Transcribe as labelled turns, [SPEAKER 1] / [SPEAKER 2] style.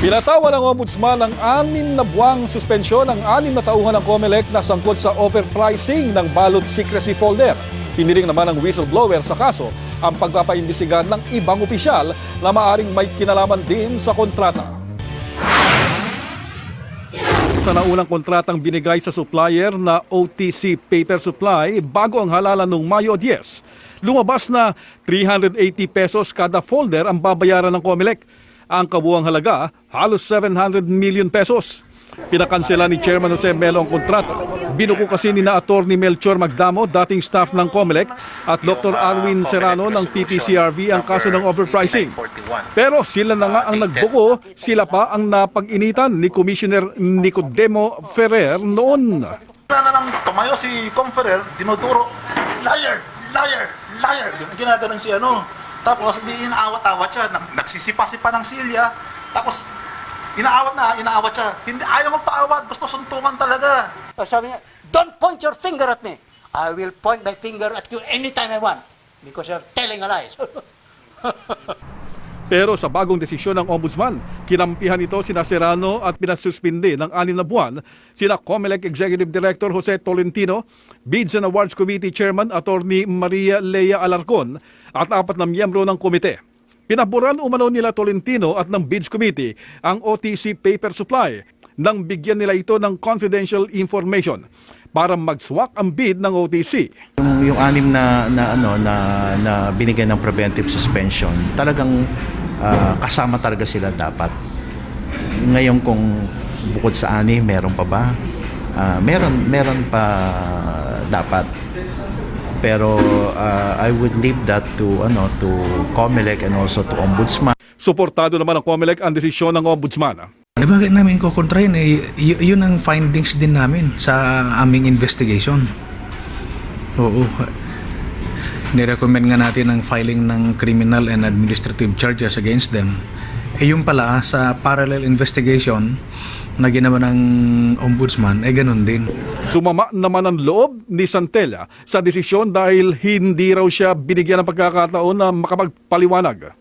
[SPEAKER 1] Pinatawa ng Ombudsman ang 6 na buwang suspensyon ng 6 na tauhan ng COMELEC na sangkot sa overpricing ng ballot secrecy folder. Hiniling naman ng whistleblower sa kaso ang pagpapaimbestigahan ng ibang opisyal na maaring may kinalaman din sa kontrata. Sa naunang kontratang binigay sa supplier na OTC paper supply bago ang halalan noong Mayo 10, lumabas na 380 pesos kada folder ang babayaran ng COMELEC. Ang kabuuang halaga, halos 700 million pesos. Pinakansela ni Chairman Jose Melo ang kontrata. Binuko kasi ni na Attorney Melchor Magdamo, dating staff ng COMELEC, at Dr. Alwin Serrano ng PPCRV ang kaso ng overpricing. Pero sila na nga ang nagbuko, sila pa ang napag-initan ni Commissioner Nicodemo Ferrer noon.
[SPEAKER 2] Na nang tumayo si Conferer, dinuduro, liar, liar, liar. Ginaganon si ano. Tapos di inaawat-awat siya, nagsisipa-sipa ng silya. Tapos inaawat siya. Hindi ayaw magpaawat, basta suntungan talaga.
[SPEAKER 3] Sabi niya, don't point your finger at me. I will point my finger at you anytime I want because you're telling a lie.
[SPEAKER 1] Pero sa bagong desisyon ng Ombudsman, kinampihan ito sina Serrano at pinasuspindi ng 6 na buwan sina COMELEC Executive Director Jose Tolentino, Bids and Awards Committee Chairman Attorney Maria Lea Alarcon at 4 na miyembro ng komite. Pinaboran umano nila Tolentino at ng Bids Committee ang OTC paper supply nang bigyan nila ito ng confidential information para mag-swak ang bid ng OTC.
[SPEAKER 4] Yung 6 na binigyan ng preventive suspension, talagang kasama talaga sila dapat. Ngayon kung bukod sa 6, meron pa ba? Meron pa dapat. Pero I would leave that to COMELEC and also to Ombudsman.
[SPEAKER 1] Suportado naman ng COMELEC ang desisyon ng Ombudsman.
[SPEAKER 5] Bakit namin kukontrahin? Yun ang findings din namin sa aming investigation. Oo. Nirecommend nga natin ang filing ng criminal and administrative charges against them. Yung pala, sa parallel investigation na ginawa ng Ombudsman, ganun din.
[SPEAKER 1] Sumama naman ang loob ni Santella sa desisyon dahil hindi raw siya binigyan ng pagkakataon na makapagpaliwanag.